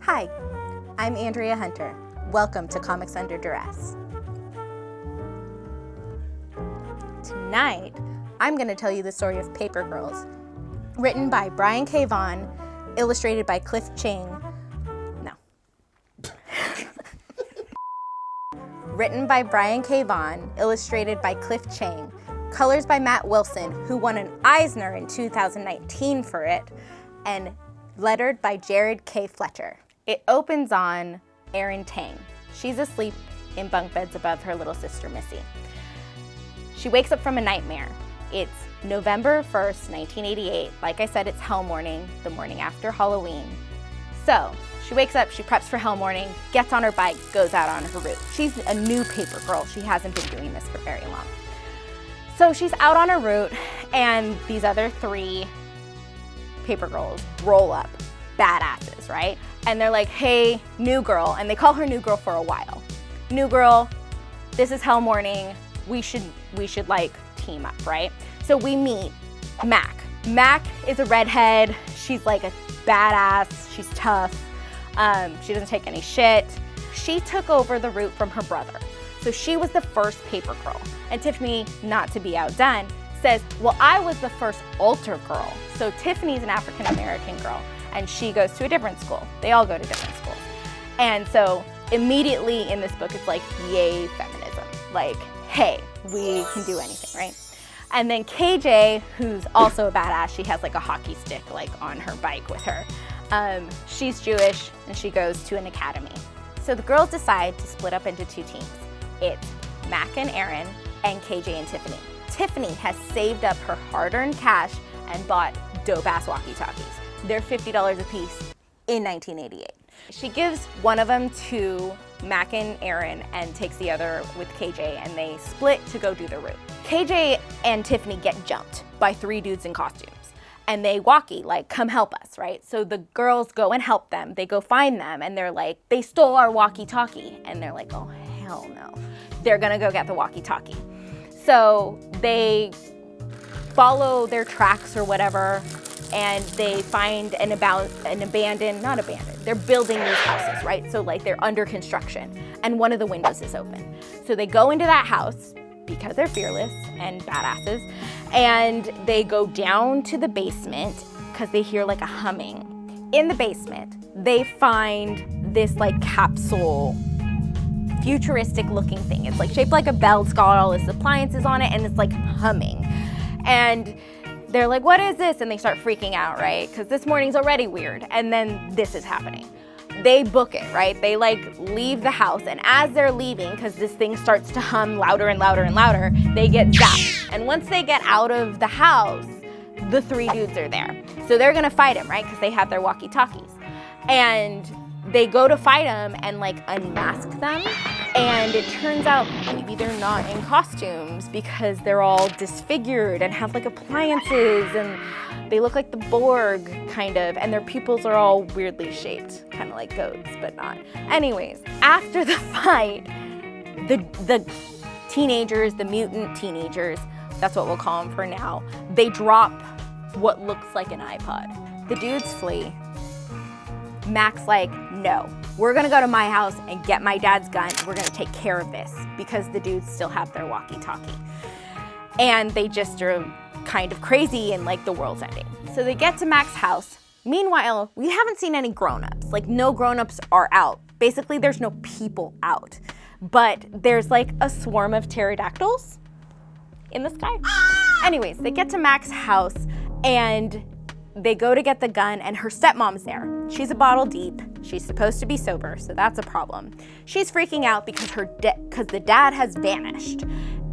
Hi, I'm Andrea Hunter. Welcome to Comics Under Duress. Tonight, I'm going to tell you the story of Paper Girls, written by Brian K. Vaughan, illustrated by Cliff Chang. Written by Brian K. Vaughan, illustrated by Cliff Chang, colors by Matt Wilson, who won an Eisner in 2019 for it, and lettered by Jared K. Fletcher. It opens on Erin Tang. She's asleep in bunk beds above her little sister Missy. She wakes up from a nightmare. It's November 1st, 1988. Like I said, it's Hell Morning, the morning after Halloween. So she wakes up, she preps for Hell Morning, gets on her bike, goes out on her route. She's a new paper girl. She hasn't been doing this for very long. So she's out on her route, and these other three paper girls roll up, badasses, right? And they're like, hey, new girl, and they call her new girl for a while. New girl, this is Hell Morning. We should like team up, right? So we meet Mac. Mac is a redhead. She's like a badass. She's tough. She doesn't take any shit. She took over the route from her brother. So she was the first paper girl. And Tiffany, not to be outdone, says, well, I was the first altar girl. So Tiffany's an African-American girl, and she goes to a different school. They all go to different schools. And so immediately in this book, it's like, yay, feminism. Like, hey, we can do anything, right? And then KJ, who's also a badass, she has like a hockey stick like on her bike with her. She's Jewish and she goes to an academy. So the girls decide to split up into two teams. It's Mac and Erin and KJ and Tiffany. Tiffany has saved up her hard-earned cash and bought dope-ass walkie-talkies. They're $50 a piece in 1988. She gives one of them to Mac and Erin and takes the other with KJ, and they split to go do the route. KJ and Tiffany get jumped by three dudes in costumes, and they walkie, like, come help us, right? So the girls go and help them. They go find them, and they're like, they stole our walkie-talkie. And they're like, oh, hell no. They're gonna go get the walkie-talkie. So they follow their tracks or whatever, and they find an abandoned, not abandoned, they're building these houses, right? So like they're under construction, and one of the windows is open. So they go into that house because they're fearless and badasses, and they go down to the basement because they hear like a humming. In the basement, they find this like capsule, futuristic looking thing. It's like shaped like a bell, it's got all its appliances on it, and it's like humming. And they're like, what is this? And they start freaking out, right? Because this morning's already weird. And then this is happening. They book it, right? They like leave the house, and as they're leaving, because this thing starts to hum louder and louder and louder, they get zapped. And once they get out of the house, the three dudes are there. So they're gonna fight him, right? Because they have their walkie-talkies. And they go to fight them and like unmask them. And it turns out maybe they're not in costumes because they're all disfigured and have like appliances, and they look like the Borg kind of, and their pupils are all weirdly shaped, kind of like goats, but not. Anyways, after the fight, the teenagers, the mutant teenagers, that's what we'll call them for now, they drop what looks like an iPod. The dudes flee. Mac's like, no, we're gonna go to my house and get my dad's gun. We're gonna take care of this, because the dudes still have their walkie-talkie. And they just are kind of crazy and like the world's ending. So they get to Mac's house. Meanwhile, we haven't seen any grown-ups. Like no grown-ups are out. Basically, there's no people out. But there's like a swarm of pterodactyls in the sky. Anyways, they get to Mac's house and they go to get the gun, and her stepmom's there. She's a bottle deep. She's supposed to be sober, so that's a problem. She's freaking out because the dad has vanished,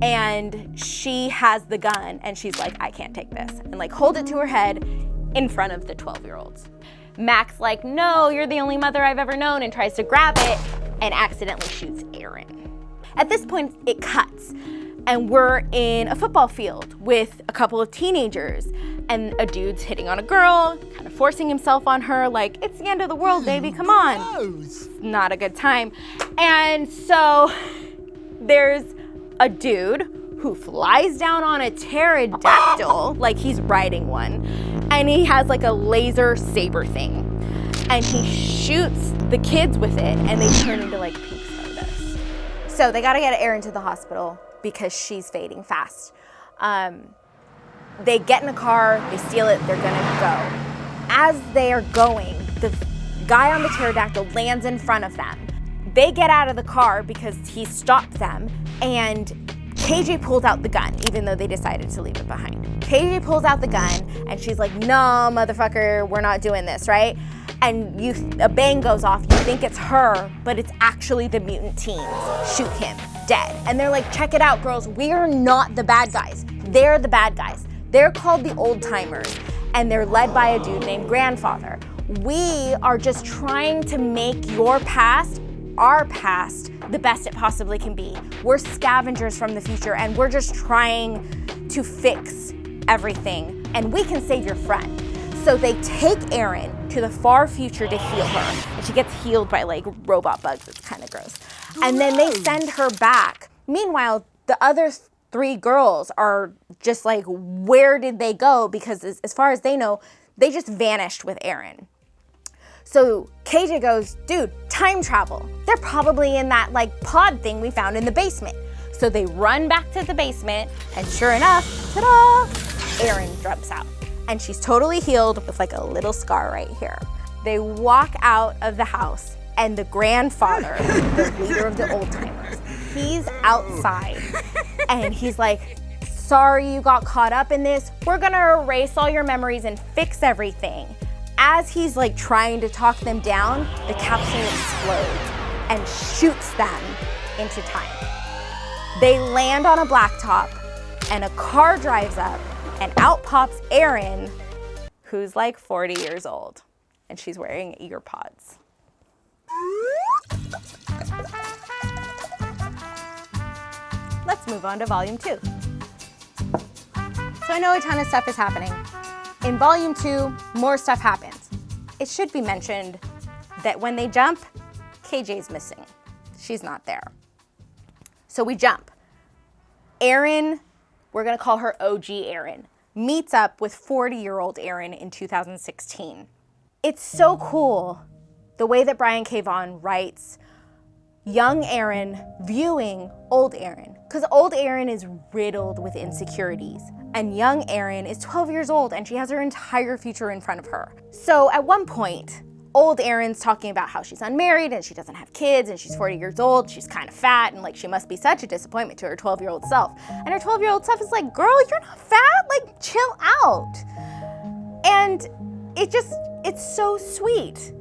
and she has the gun, and she's like, I can't take this, and like hold it to her head in front of the 12-year-olds. Mac's like, no, you're the only mother I've ever known, and tries to grab it and accidentally shoots Erin. At this point, it cuts, and we're in a football field with a couple of teenagers, and a dude's hitting on a girl, kind of forcing himself on her, like, it's the end of the world, baby, come on. Not a good time. And so there's a dude who flies down on a pterodactyl, like he's riding one, and he has like a laser saber thing. And he shoots the kids with it, and they turn into like pink stardust. So they gotta get Erin to the hospital because she's fading fast. They get in a car, they steal it, they're gonna go. As they are going, the guy on the pterodactyl lands in front of them. They get out of the car because he stopped them, and KJ pulls out the gun, even though they decided to leave it behind. KJ pulls out the gun, and she's like, no, motherfucker, we're not doing this, right? And a bang goes off, you think it's her, but it's actually the mutant teens. Shoot him, dead. And they're like, check it out, girls, we're not the bad guys. They're the bad guys. They're called the old timers, and they're led by a dude named Grandfather. We are just trying to make your past, our past, the best it possibly can be. We're scavengers from the future, and we're just trying to fix everything, and we can save your friend. So they take Erin to the far future to heal her, and she gets healed by like robot bugs. It's kind of gross. And then they send her back. Meanwhile, the other 3 girls are just like, where did they go? Because as far as they know, they just vanished with Erin. So KJ goes, dude, time travel. They're probably in that like pod thing we found in the basement. So they run back to the basement, and sure enough, ta-da, Erin jumps out. And she's totally healed with like a little scar right here. They walk out of the house, and the grandfather, the leader of the old timers, he's outside, and he's like, sorry you got caught up in this. We're gonna erase all your memories and fix everything. As he's like trying to talk them down, the capsule explodes and shoots them into time. They land on a blacktop, and a car drives up, and out pops Erin, who's like 40 years old, and she's wearing ear pods. Let's move on to volume 2. So I know a ton of stuff is happening. In volume 2, more stuff happens. It should be mentioned that when they jump, KJ's missing. She's not there. So we jump. Erin, we're gonna call her OG Erin, meets up with 40-year-old Erin in 2016. It's so cool the way that Brian K. Vaughan writes young Erin viewing old Erin, because old Erin is riddled with insecurities, and young Erin is 12 years old and she has her entire future in front of her. So at one point, old Erin's talking about how she's unmarried and she doesn't have kids and she's 40 years old, she's kind of fat, and like she must be such a disappointment to her 12-year-old self. And her 12-year-old self is like, girl, you're not fat, like chill out. And it's so sweet.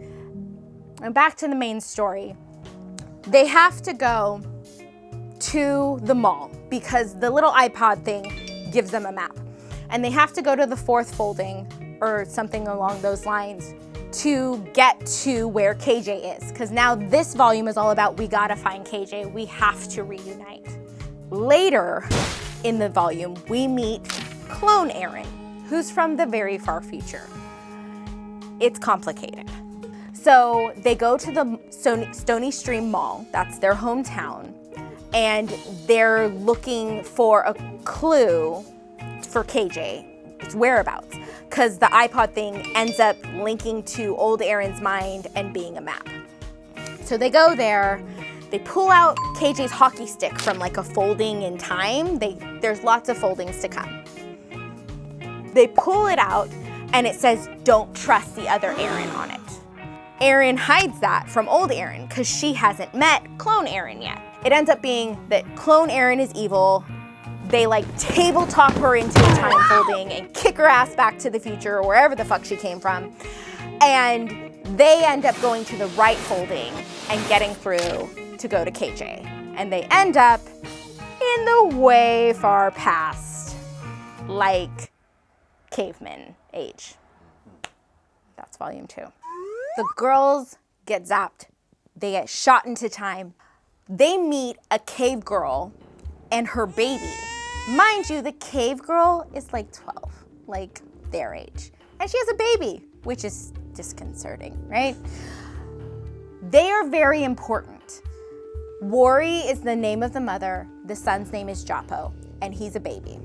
And back to the main story. They have to go to the mall because the little iPod thing gives them a map. And they have to go to the 4th folding or something along those lines to get to where KJ is. Because now this volume is all about, we gotta find KJ, we have to reunite. Later in the volume, we meet clone Erin, who's from the very far future. It's complicated. So they go to the Stony Stream Mall, that's their hometown, and they're looking for a clue for KJ's whereabouts, because the iPod thing ends up linking to old Erin's mind and being a map. So they go there, they pull out KJ's hockey stick from like a folding in time. There's lots of foldings to come. They pull it out and it says, don't trust the other Erin on it. Erin hides that from old Erin because she hasn't met clone Erin yet. It ends up being that clone Erin is evil. They like tabletop her into a time folding and kick her ass back to the future or wherever the fuck she came from. And they end up going to the right folding and getting through to go to KJ. And they end up in the way far past, like caveman age. That's volume 2. The girls get zapped. They get shot into time. They meet a cave girl and her baby. Mind you, the cave girl is like 12, like their age. And she has a baby, which is disconcerting, right? They are very important. Wari is the name of the mother. The son's name is Japo, and he's a baby.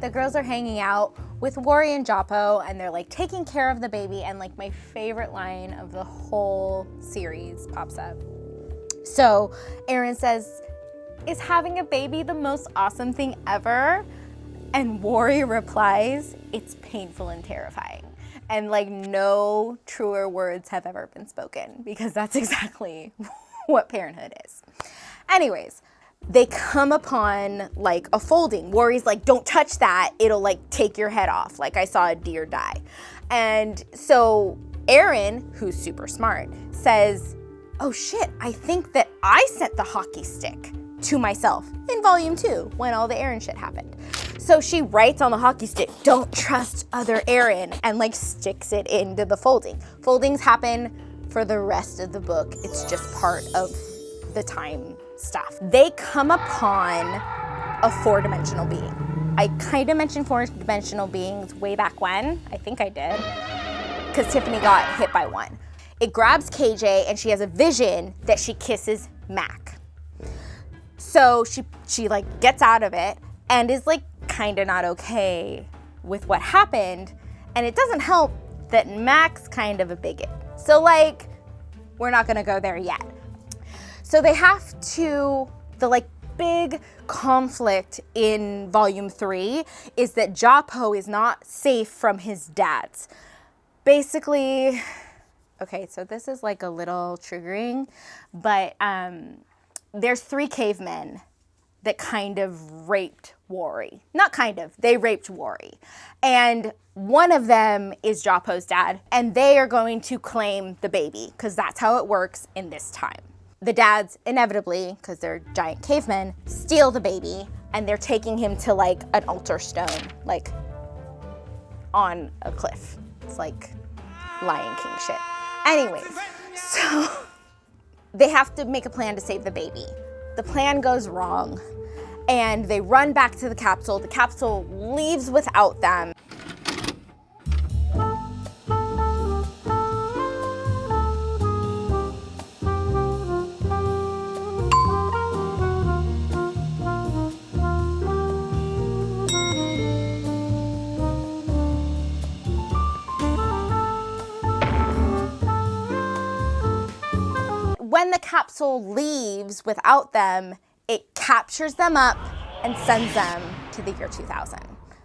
the girls are hanging out with Wari and Joppo, and they're like taking care of the baby, and like my favorite line of the whole series pops up. So Aaron says, "Is having a baby the most awesome thing ever?" And Wari replies, "It's painful and terrifying." And like no truer words have ever been spoken, because that's exactly what parenthood is. Anyways, they come upon like a folding. Wari's like, "Don't touch that. It'll like take your head off. Like I saw a deer die." And so Aaron, who's super smart, says, "Oh shit, I think that I sent the hockey stick to myself in volume 2 when all the Aaron shit happened." So she writes on the hockey stick, "Don't trust other Aaron," and like sticks it into the folding. Foldings happen for the rest of the book. It's just part of the time stuff. They come upon a 4-dimensional being. I kind of mentioned 4-dimensional beings way back when. I think I did, because Tiffany got hit by one. It grabs KJ and she has a vision that she kisses Mac. So she like gets out of it and is like kind of not okay with what happened. And it doesn't help that Mac's kind of a bigot. So like, we're not gonna go there yet. So they have to, the like big conflict in volume 3 is that Joppo is not safe from his dad's. Basically, okay, so this is like a little triggering, but there's 3 cavemen that kind of raped Wari. Not kind of, they raped Wari. And one of them is Joppo's dad, and they are going to claim the baby, because that's how it works in this time. The dads, inevitably, because they're giant cavemen, steal the baby, and they're taking him to like an altar stone, like on a cliff. It's like Lion King shit. Anyways, so they have to make a plan to save the baby. The plan goes wrong, and they run back to the capsule. The capsule leaves without them. When the capsule leaves without them, it captures them up and sends them to the year 2000.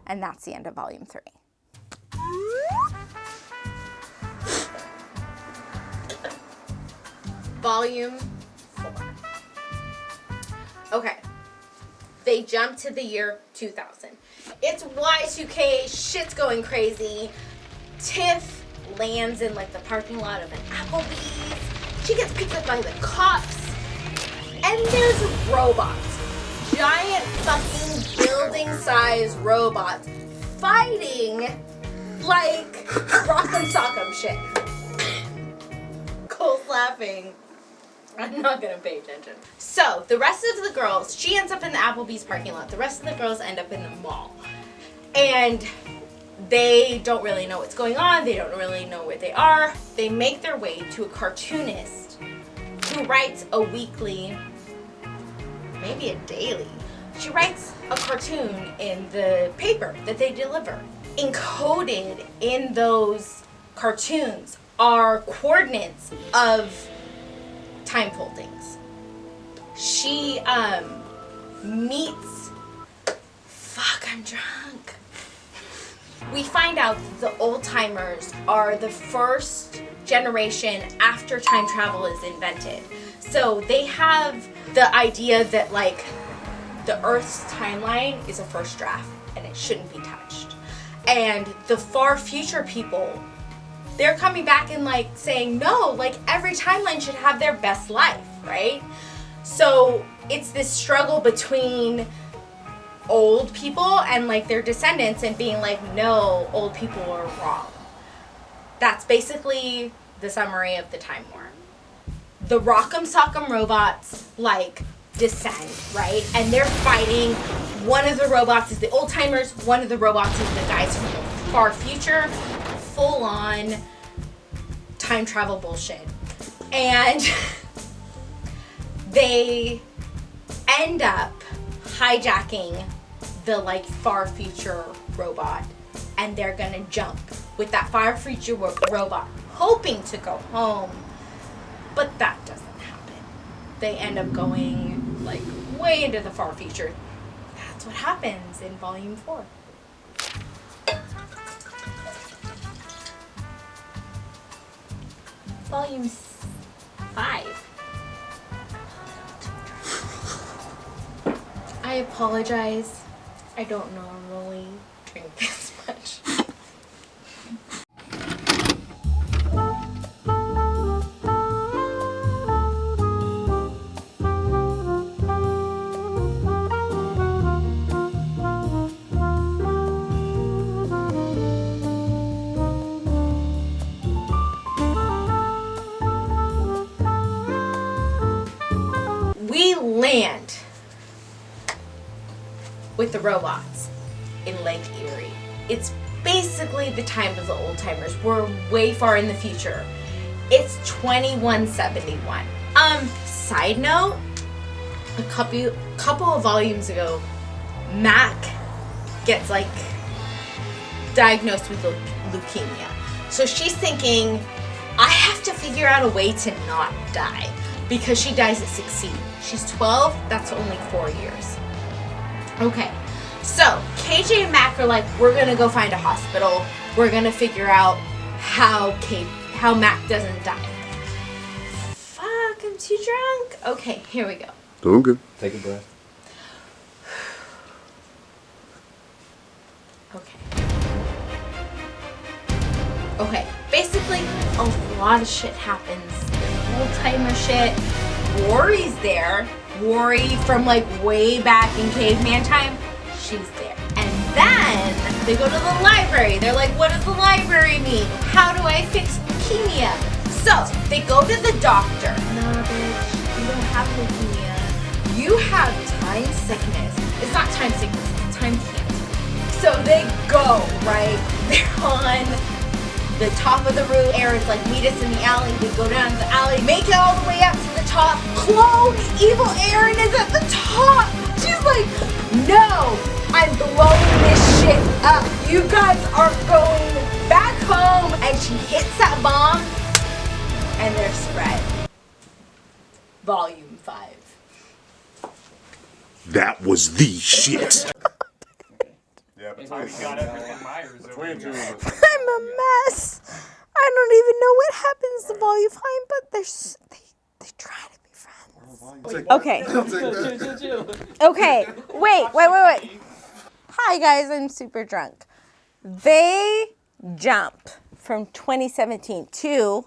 And that's the end of volume 3. Volume 4. Okay. They jump to the year 2000. It's Y2K, shit's going crazy. Tiff lands in like the parking lot of an Applebee's. She gets picked up by the cops, and there's robots, giant fucking building-sized robots fighting like Rock'em Sock'em shit. Cole's laughing. I'm not gonna pay attention. So the rest of the girls, she ends up in the Applebee's parking lot. The rest of the girls end up in the mall, and they don't really know what's going on. They don't really know where they are. They make their way to a cartoonist who writes a weekly, maybe a daily. She writes a cartoon in the paper that they deliver. Encoded in those cartoons are coordinates of time foldings. She meets, I'm drunk. We find out that the old timers are the first generation after time travel is invented. So they have the idea that like the Earth's timeline is a first draft and it shouldn't be touched. And the far future people, they're coming back and like saying, no, like every timeline should have their best life, right? So it's this struggle between old people and like their descendants and being like, no, old people are wrong. That's basically the summary of the Time War. The Rock'em Sock'em robots like descend, right? And they're fighting. One of the robots is the old timers, one of the robots is the guys from the far future. Full on time travel bullshit. And they end up hijacking the like far future robot, and they're gonna jump with that far future robot, hoping to go home. But that doesn't happen. They end up going like way into the far future. That's what happens in volume 4. Volume 5. I apologize. I don't normally drink this much. We land with the robots in Lake Erie. It's basically the time of the old timers. We're way far in the future. It's 2171. Side note, a couple of volumes ago, Mac gets like diagnosed with leukemia. So she's thinking, I have to figure out a way to not die, because she dies at 16. She's 12, that's only 4 years. Okay, so KJ and Mac are like, we're gonna go find a hospital. We're gonna figure out how Mac doesn't die. Fuck, I'm too drunk. Okay, here we go. Doing good. Take a breath. Okay, basically a lot of shit happens. Old timer shit. Worry's there. Worry from like way back in caveman time. She's there. And then they go to the library. They're like, what does the library mean? How do I fix leukemia? So they go to the doctor. No, bitch, you don't have leukemia. You have time sickness. It's not time sickness, it's time cancer. So they go, right? They're on the top of the roof. Aaron's like, meet us in the alley. They go down to the alley, make it all the way up to the top. Clone evil Aaron is at the top. She's like, no, I'm blowing this shit up. You guys are going back home. And she hits that bomb, and they're spread. Volume 5. That was the shit. Yeah, between two of us. I'm a mess. I don't even know what happens to Volume 5, but they try to be friends. Okay. Okay. Wait. Hi guys, I'm super drunk. They jump from 2017 to,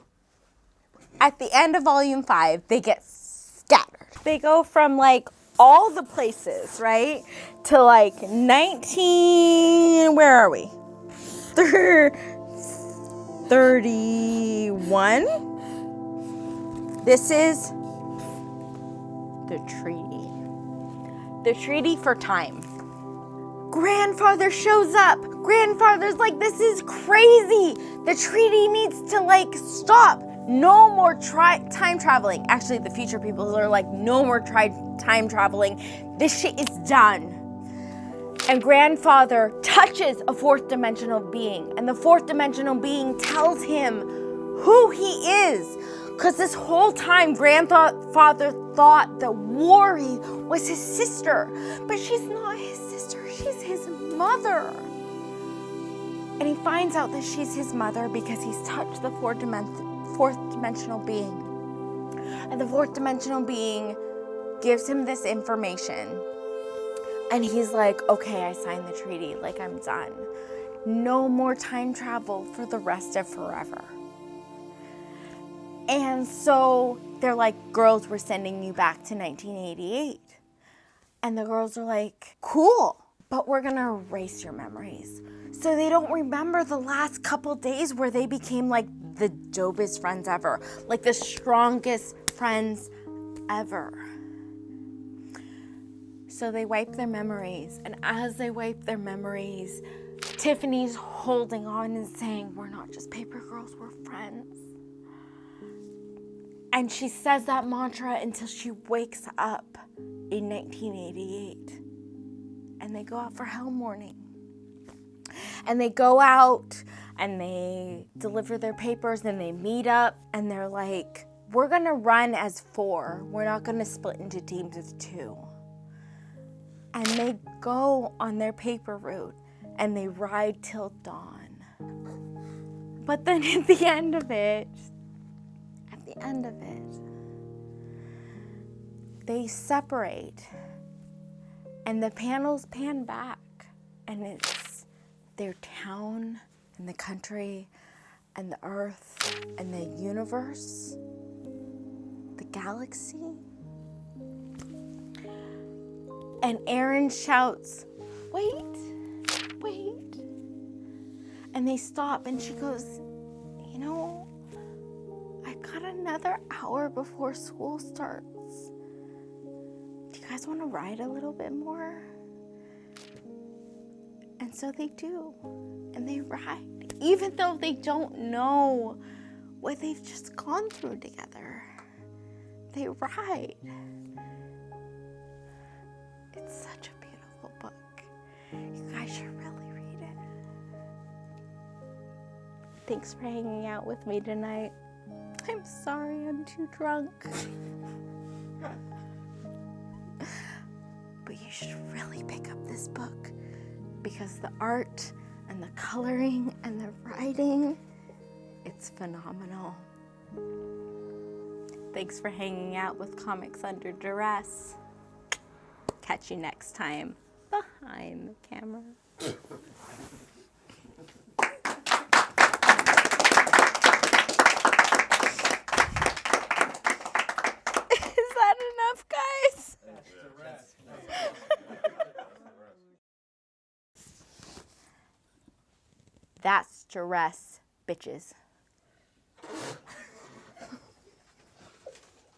at the end of Volume 5, they get scattered. They go from like all the places, right? To like 19, where are we? 31. This is the treaty. The treaty for time. Grandfather shows up. Grandfather's like, this is crazy. The treaty needs to like stop. No more time traveling. Actually, the future people are like, no more time traveling. This shit is done. And Grandfather touches a fourth dimensional being, and the fourth dimensional being tells him who he is. Because this whole time, Grandfather thought that Worry was his sister, but she's not his sister, she's his mother. And he finds out that she's his mother because he's touched the fourth dimensional being. And the fourth dimensional being gives him this information. And he's like, okay, I signed the treaty, like I'm done. No more time travel for the rest of forever. And so they're like, girls, we're sending you back to 1988. And the girls are like, cool, but we're gonna erase your memories. So they don't remember the last couple days where they became like the dopest friends ever, like the strongest friends ever. So they wipe their memories, and as they wipe their memories, Tiffany's holding on and saying, we're not just paper girls, we're friends. And she says that mantra until she wakes up in 1988. and they go out for hell mourning. And they go out and they deliver their papers and they meet up and they're like, we're going to run as 4. We're not going to split into teams of 2. And they go on their paper route and they ride till dawn. But then at the end of it, they separate and the panels pan back and it's their town and the country and the earth and the universe, the galaxy. And Aaron shouts, wait. And they stop and she goes, you know, I got another hour before school starts. Do you guys want to ride a little bit more? And so they do. And they ride, even though they don't know what they've just gone through together. They ride. It's such a beautiful book. You guys should really read it. Thanks for hanging out with me tonight. I'm sorry I'm too drunk. But you should really pick up this book because the art and the coloring and the writing, it's phenomenal. Thanks for hanging out with Comics Under Duress. Catch you next time behind the camera. Is that enough, guys? That's Duress, bitches.